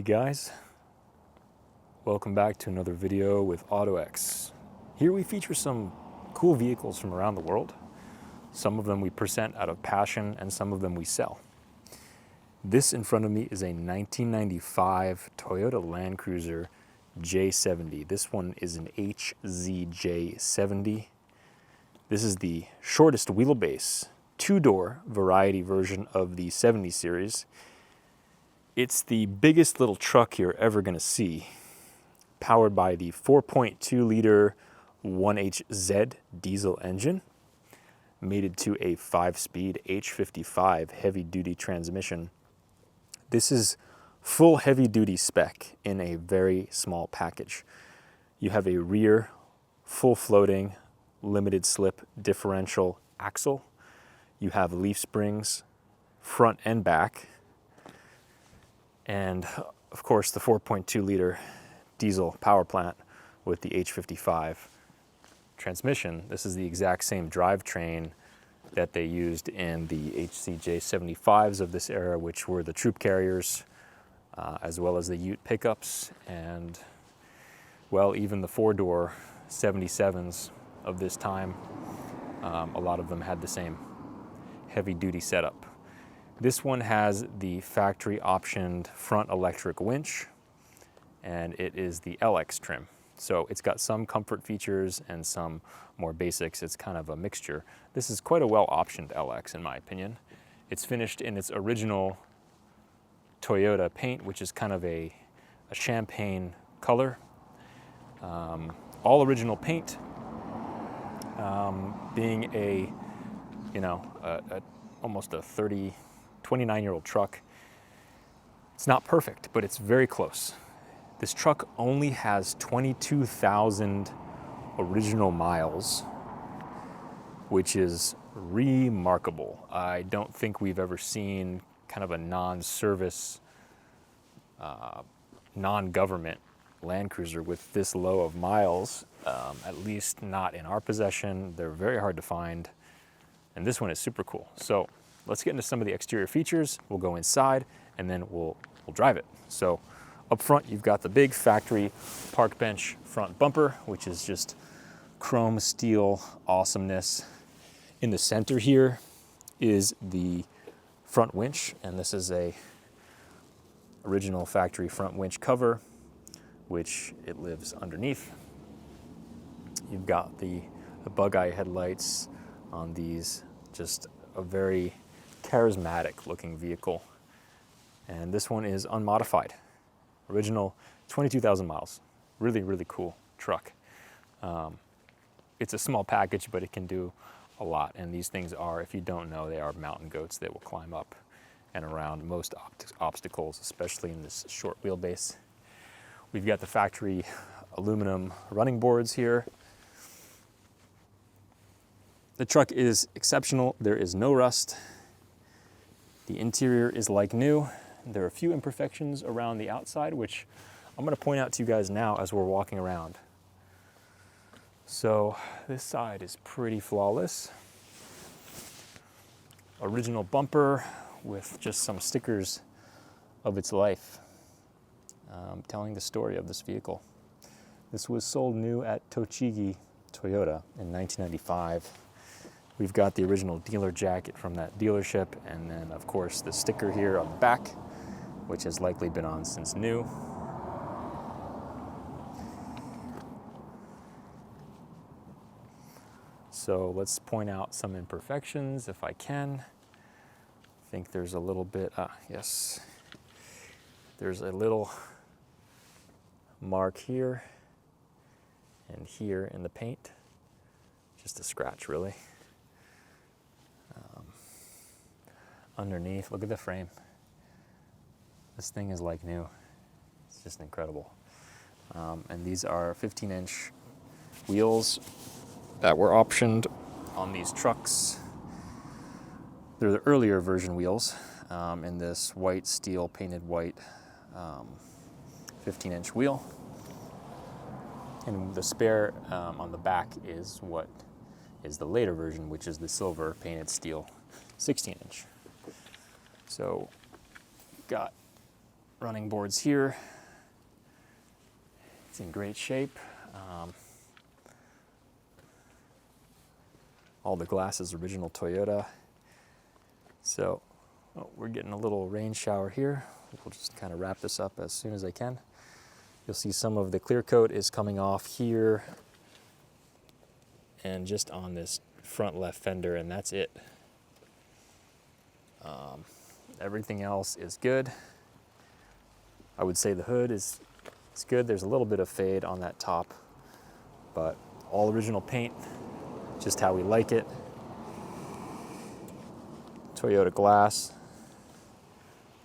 guys, welcome back to another video with Ottoex. Here we feature some cool vehicles from around the world. Some of them we present out of passion and some of them we sell. This in front of me is a 1995 Toyota Land Cruiser J70. This one is an HZJ70. This is the shortest wheelbase, two-door variety version of the 70 series. It's the biggest little truck you're ever going to see, powered by the 4.2 liter 1HZ diesel engine, mated to a 5-speed H55 heavy-duty transmission. This is full heavy-duty spec in a very small package. You have a rear, full-floating, limited-slip differential axle. You have leaf springs, front and back. And of course the 4.2 liter diesel power plant with the H55 transmission. This is the exact same drivetrain that they used in the HZJ75s of this era, which were the troop carriers, as well as the Ute pickups, and well, even the four-door 77s of this time. A lot of them had the same heavy-duty setup. This one has the factory optioned front electric winch, and it is the LX trim. So it's got some comfort features and some more basics. It's kind of a mixture. This is quite a well optioned LX in my opinion. It's finished in its original Toyota paint, which is kind of a champagne color. All original paint, being almost a 29-year-old truck. It's not perfect, but it's very close. This truck only has 22,000 original miles, which is remarkable. I don't think we've ever seen kind of a non-service, non-government Land Cruiser with this low of miles, at least not in our possession. They're very hard to find, and this one is super cool. So let's get into some of the exterior features. We'll go inside and then we'll drive it. So up front, you've got the big factory park bench front bumper, which is just chrome steel awesomeness. In the center here is the front winch, and this is a original factory front winch cover, which it lives underneath. You've got the bug eye headlights on these, just a very charismatic looking vehicle. And this one is unmodified. Original 22,000 miles. Really, really cool truck. It's a small package, but it can do a lot. And these things are, if you don't know, they are mountain goats. They will climb up and around most obstacles, especially in this short wheelbase. We've got the factory aluminum running boards here. The truck is exceptional. There is no rust. The interior is like new. There are a few imperfections around the outside, which I'm going to point out to you guys now as we're walking around. So this side is pretty flawless. Original bumper with just some stickers of its life, telling the story of this vehicle. This was sold new at Tochigi Toyota in 1995. We've got the original dealer jacket from that dealership, and then of course the sticker here on the back, which has likely been on since new. So let's point out some imperfections if I can. I think there's a little bit, yes. There's a little mark here and here in the paint. Just a scratch, really. Underneath, look at the frame. This thing is like new. It's just incredible. And these are 15-inch wheels that were optioned on these trucks. They're the earlier version wheels in this white steel, painted white 15-inch wheel. And the spare on the back is what is the later version, which is the silver painted steel 16-inch. So got running boards here. It's in great shape. All the glass is original Toyota. So we're getting a little rain shower here. We'll just kind of wrap this up as soon as I can. You'll see some of the clear coat is coming off here and just on this front left fender, and that's it. Everything else is good. I would say the hood is good. There's a little bit of fade on that top, but all original paint, just how we like it. Toyota glass.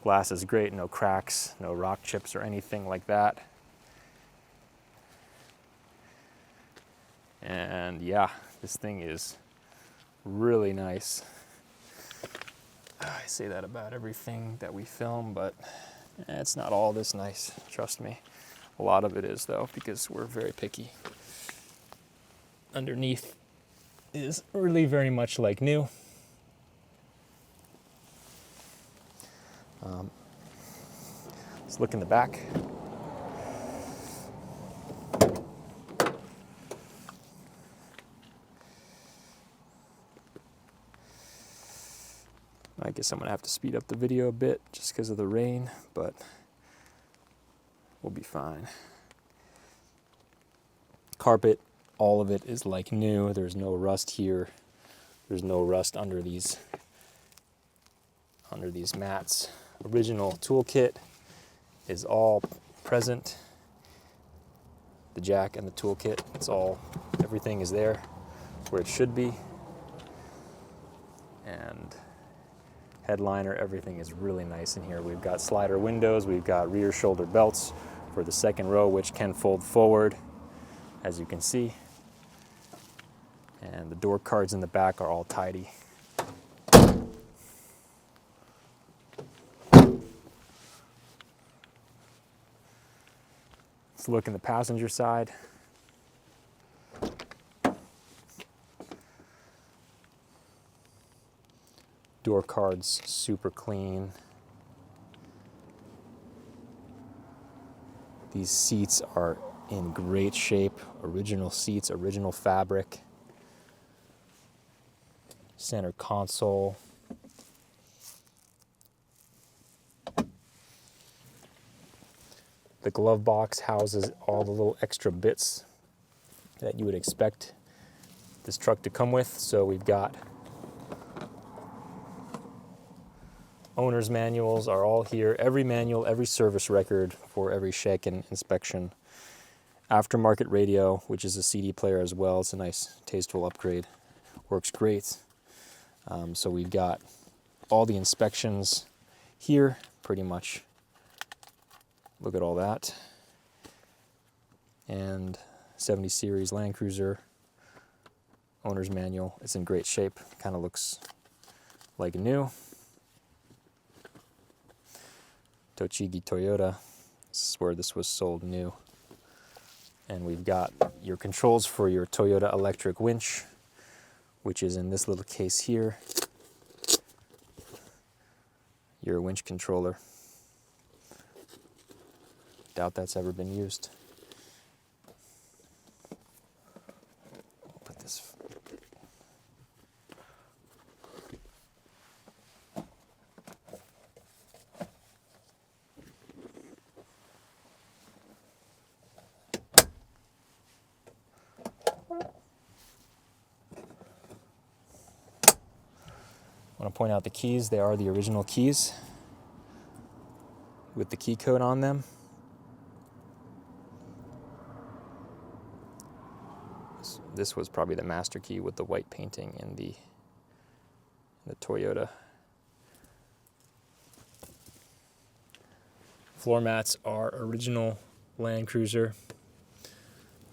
Glass is great, no cracks, no rock chips or anything like that. And yeah, this thing is really nice. I say that about everything that we film, but it's not all this nice, trust me. A lot of it is though, because we're very picky. Underneath is really very much like new. Let's look in the back. I guess I'm gonna have to speed up the video a bit just because of the rain, but we'll be fine. Carpet, all of it is like new. There's no rust here. There's no rust under these mats. Original toolkit is all present. The jack and the toolkit, everything is there where it should be. And headliner, everything is really nice in here. We've got slider windows, we've got rear shoulder belts for the second row, which can fold forward, as you can see. And the door cards in the back are all tidy. Let's look in the passenger side. Door cards super clean. These seats are in great shape. Original seats, original fabric. Center console. The glove box houses all the little extra bits that you would expect this truck to come with. So we've got owner's manuals are all here. Every manual, every service record for every shake and inspection. Aftermarket radio, which is a CD player as well. It's a nice, tasteful upgrade. Works great. So we've got all the inspections here, pretty much. Look at all that. And 70 series Land Cruiser, owner's manual. It's in great shape. Kind of looks like new. Tochigi Toyota. This is where this was sold new. And we've got your controls for your Toyota electric winch, which is in this little case here. Your winch controller. Doubt that's ever been used. Put this. I want to point out the keys. They are the original keys with the key code on them. This was probably the master key with the white painting in the Toyota. Floor mats are original Land Cruiser.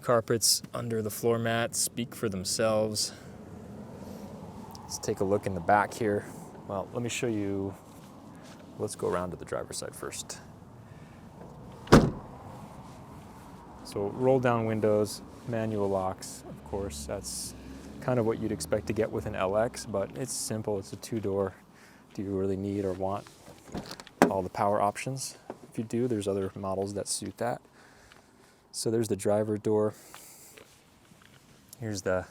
Carpets under the floor mat speak for themselves. Let's take a look in the back here. Well, let me show you. Let's go around to the driver's side first. So roll down windows, manual locks, of course. That's kind of what you'd expect to get with an LX, but it's simple. It's a two-door. Do you really need or want all the power options? if you do. There's other models that suit that. So there's the driver door. Here's the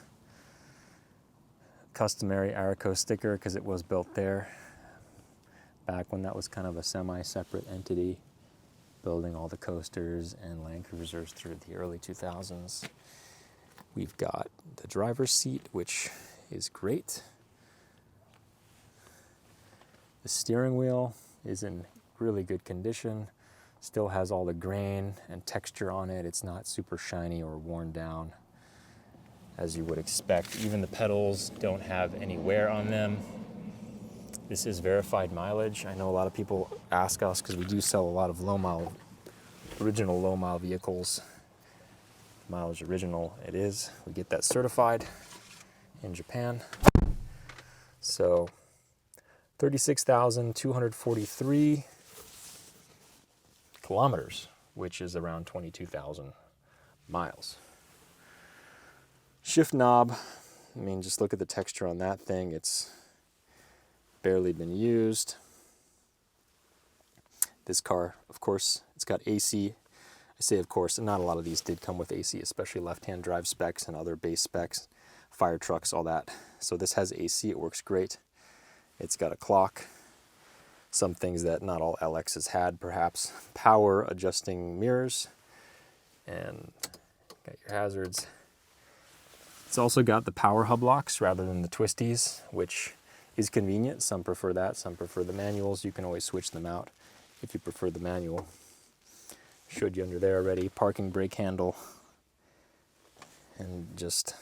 customary Araco sticker because it was built there back when that was kind of a semi-separate entity, building all the coasters and Land Cruisers through the early 2000s. We've got the driver's seat, which is great. The steering wheel is in really good condition. Still has all the grain and texture on it. It's not super shiny or worn down, as you would expect. Even the pedals don't have any wear on them. This is verified mileage. I know a lot of people ask us because we do sell a lot of original low mile vehicles. Mileage original it is. We get that certified in Japan. So 36,243 kilometers, which is around 22,000 miles. Shift knob, I mean, just look at the texture on that thing. It's barely been used. This car, of course, it's got AC. I say of course, and not a lot of these did come with AC, especially left-hand drive specs and other base specs, fire trucks, all that. So this has AC, it works great. It's got a clock, some things that not all LXs had perhaps, power adjusting mirrors, and got your hazards. It's also got the power hub locks rather than the twisties, which is convenient. Some prefer that, some prefer the manuals. You can always switch them out if you prefer the manual. Showed you under there already, parking brake handle, and just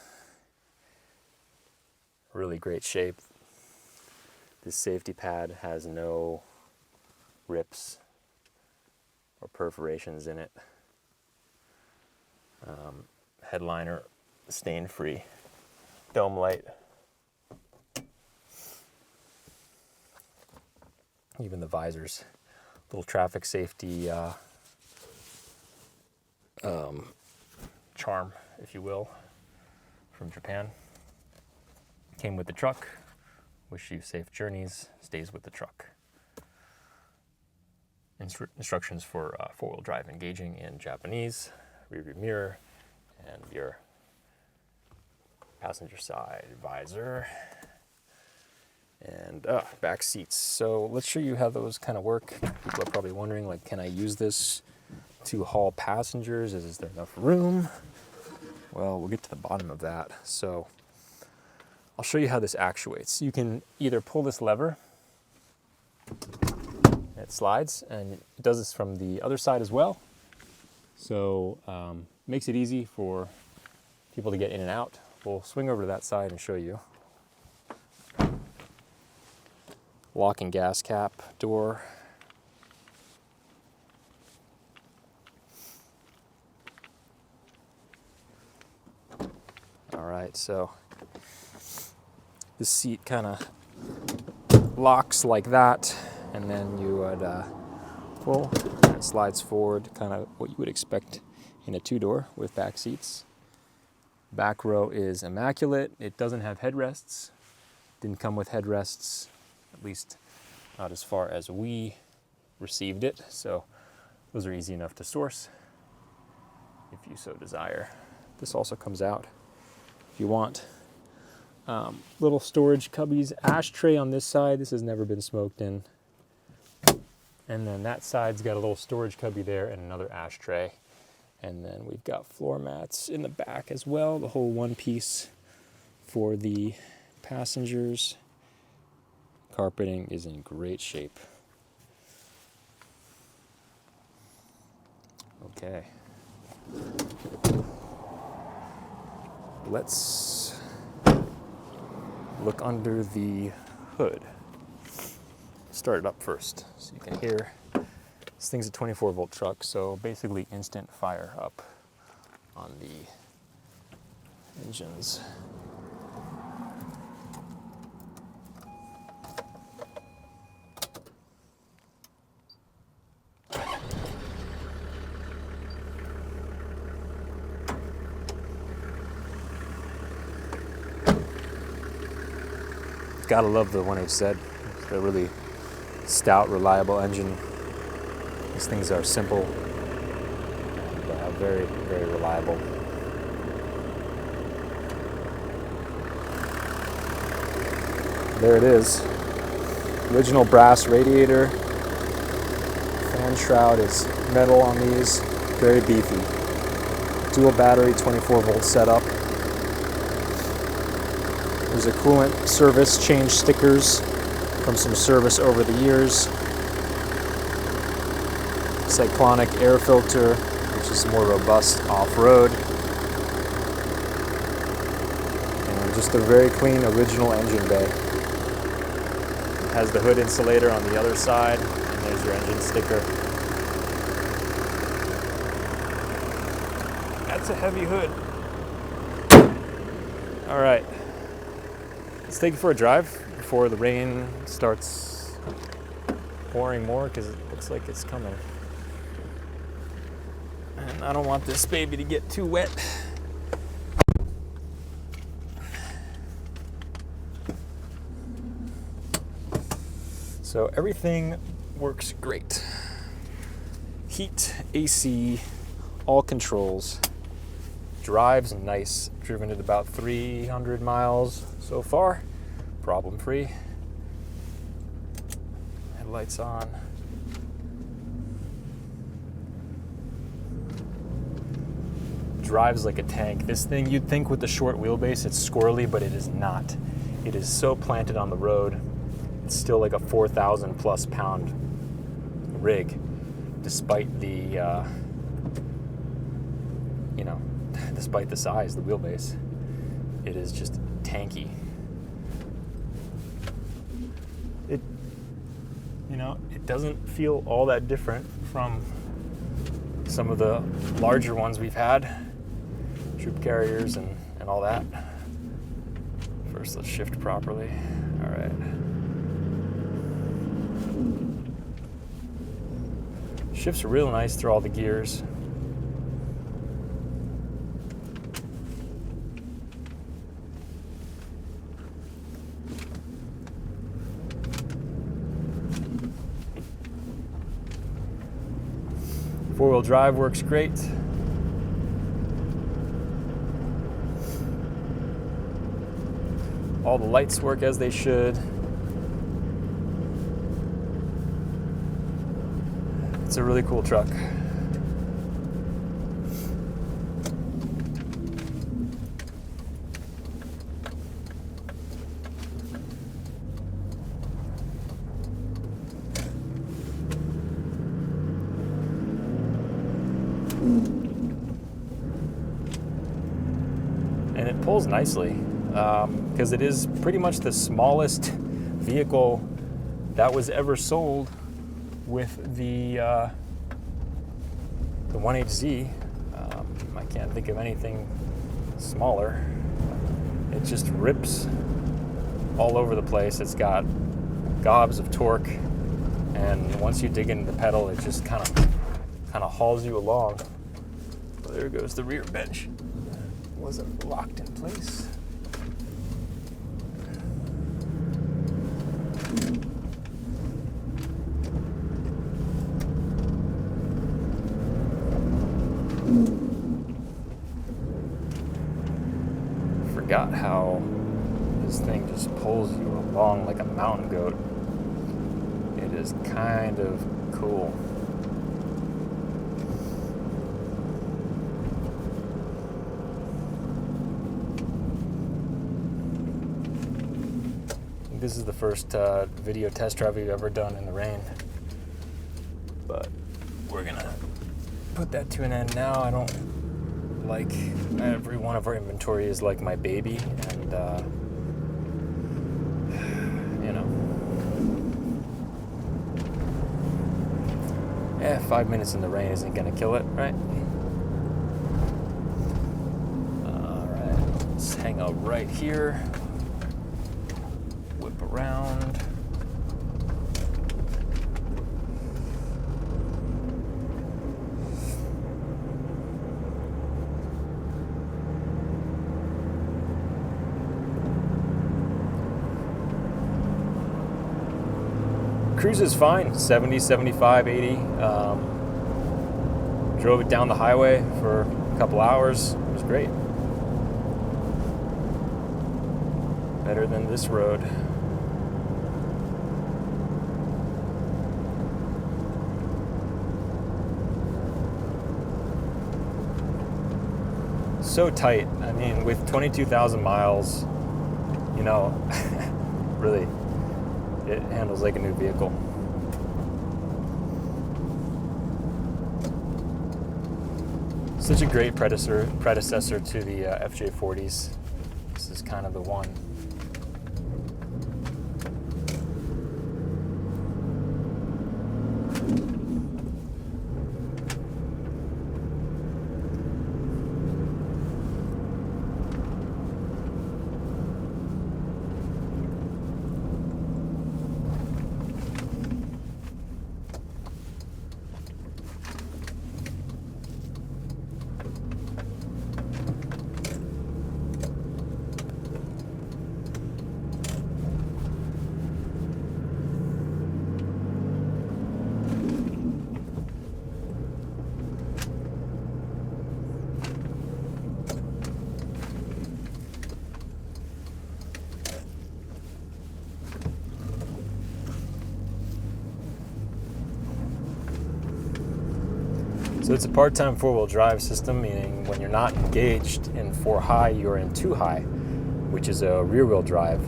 really great shape. This safety pad has no rips or perforations in it. Headliner stain free. Dome light. Even the visors, little traffic safety charm, if you will, from Japan. Came with the truck. Wish you safe journeys. Stays with the truck. Instructions for four-wheel drive engaging in Japanese. Rear view mirror and your passenger side visor. And back seats. So let's show you how those kind of work. People are probably wondering, like, can I use this to haul passengers? Is there enough room? Well, we'll get to the bottom of that. So I'll show you how this actuates. You can either pull this lever, it slides, and it does this from the other side as well. So makes it easy for people to get in and out. We'll swing over to that side and show you. Locking gas cap door. All right, so the seat kind of locks like that, and then you would pull, and it slides forward, kind of what you would expect in a two-door with back seats. Back row is immaculate. It doesn't have headrests. Didn't come with headrests, at least not as far as we received it. So those are easy enough to source if you so desire. This also comes out if you want. Little storage cubbies, ashtray on this side. This has never been smoked in. And then that side's got a little storage cubby there and another ashtray. And then we've got floor mats in the back as well, the whole one piece for the passengers. Carpeting is in great shape. Okay. Let's look under the hood. Start it up first so you can hear. This thing's a 24-volt truck, so basically instant fire up on the engines. Gotta love the 1HZ. It's a really stout, reliable engine. These things are simple and very, very reliable. There it is. Original brass radiator. Fan shroud is metal on these. Very beefy. Dual battery 24-volt setup. There's a coolant service change stickers from some service over the years. Cyclonic air filter, which is more robust off-road. And just a very clean original engine bay. It has the hood insulator on the other side, and there's your engine sticker. That's a heavy hood. All right, let's take it for a drive before the rain starts pouring more, because it looks like it's coming. And I don't want this baby to get too wet. So everything works great. Heat, AC, all controls. Drives nice. Driven it about 300 miles so far. Problem free. Headlights on. Drives like a tank. This thing, you'd think with the short wheelbase it's squirrely, but it is not. It is so planted on the road. It's still like a 4,000 plus pound rig, despite the despite the size, the wheelbase. It is just tanky. It doesn't feel all that different from some of the larger ones we've had, troop carriers and all that. First, let's shift properly. All right. Shifts real nice through all the gears. Four-wheel drive works great. All the lights work as they should. It's a really cool truck. And it pulls nicely because it is pretty much the smallest vehicle that was ever sold with the 1HZ. I can't think of anything smaller. It just rips all over the place. It's got gobs of torque, and once you dig into the pedal, it just kind of hauls you along. Well, there goes the rear bench. Wasn't locked in place. Forgot how this thing just pulls you along like a mountain goat. It is kind of cool. This is the first video test drive we've ever done in the rain, but we're gonna put that to an end now. I don't like, every one of our inventory is like my baby, and 5 minutes in the rain isn't gonna kill it, right? All right, let's hang out right here. Whip around. cruises fine, 70, 75, 80. Drove it down the highway for a couple hours. It was great. Better than this road. So tight. I mean, with 22,000 miles, you know, really, it handles like a new vehicle. Such a great predecessor to the FJ40s. This is kind of the one. So it's a part-time four-wheel drive system, meaning when you're not engaged in 4 high, you're in 2 high, which is a rear-wheel drive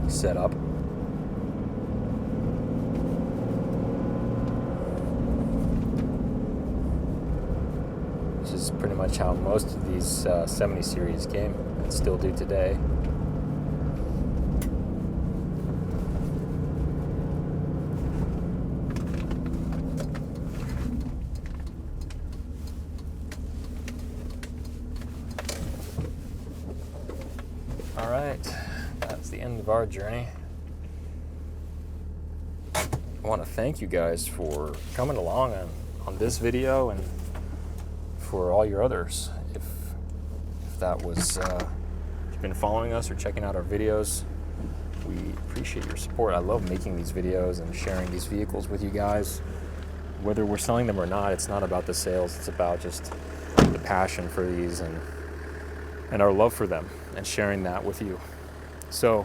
setup. Which is pretty much how most of these 70 series came and still do today. All right, that's the end of our journey. I want to thank you guys for coming along on this video and for all your others. If that was, if you've been following us or checking out our videos, we appreciate your support. I love making these videos and sharing these vehicles with you guys. Whether we're selling them or not, it's not about the sales, it's about just the passion for these and our love for them and sharing that with you. So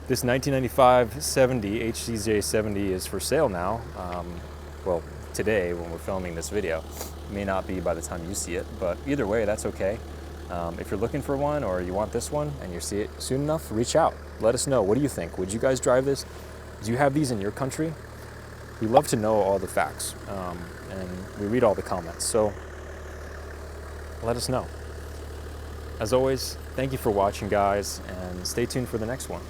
this 1995 70 HZJ70 is for sale now. Well, today when we're filming this video. It may not be by the time you see it, but either way, that's okay. If you're looking for one or you want this one and you see it soon enough, reach out. Let us know. What do you think? Would you guys drive this? Do you have these in your country? We love to know all the facts, and we read all the comments. So let us know. As always, thank you for watching, guys, and stay tuned for the next one.